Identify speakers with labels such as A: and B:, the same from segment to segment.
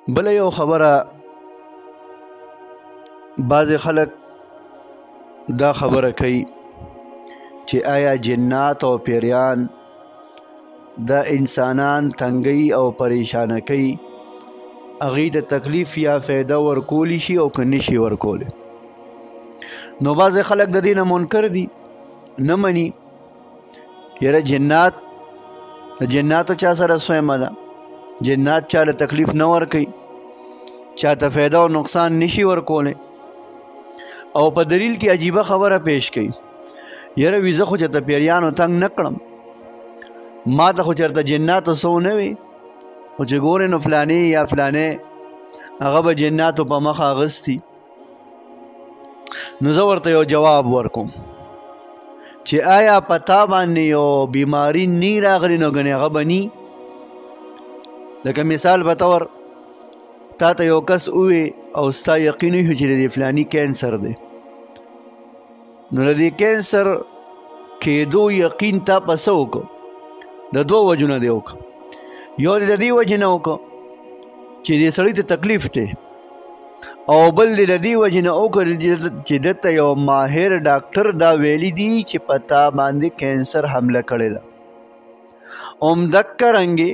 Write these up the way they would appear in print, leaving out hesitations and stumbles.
A: بل یو خبره بعض خلک دا خبره کوي چې آیا جنات او پیریان دا انسانان تنګي او پریشانه کوي هغوی ته تکلیف یا فایده ورکولی شي او که نشي ورکولی. نو بعض خلک د دې نه منکر دي، نه مني یاره جناتو چا سره سویمه ده، جنات چاله تکلیف نه ورکوي، چاته فایده او نقصان نشي ورکولی. او په دلیل کې عجیبه خبره پیش کوي، یاره وي زه خو چېرته پیریانو تنګ نه کړم، ما ته خو چېرته جناتو څه ونه وي، خو چې ګورې نو فلانې یا فلانې هغه به جناتو په مخ اغستی. نو زه ورته یو جواب ورکوم چې آیا په تا باندې یو بیماري نی راغلی نو ګنې هغه به نی. لکه مثال په طور تا ته یو کس ووی او ستا یقین وي چې د دې فلاني کینسر دی، نو د دې کینسر کېدو یقین تا په څه وکړو؟ د دوه وجو نه دی وکړه. یو د دې وجې نه وکړه چې دې سړي ته تکلیف دی، او بل د دې وجې نه وکړه چې دته یو ماهر ډاکټر دا ویلي دي چې په تا باندې کینسر حمله کړې ده. همدقه رنګې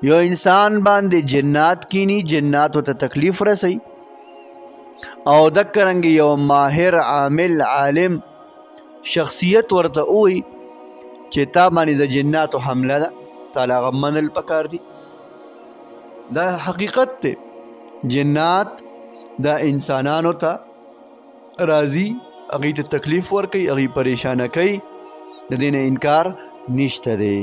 A: یو انسان باندې جنات کینی، جناتو ته تکلیف رسوي، او دقه رنګې یو ماهر عامل عالم شخصیت ورته ووایي چې تا باندې د جناتو حمله ده، تاله هغه منل پکار دي. دا حقیقت دی، جنات دا انسانانو ته راځي، هغوی ته تکلیف ورکوي، هغوی پریشانه کوي، د دې نه انکار نشته دی.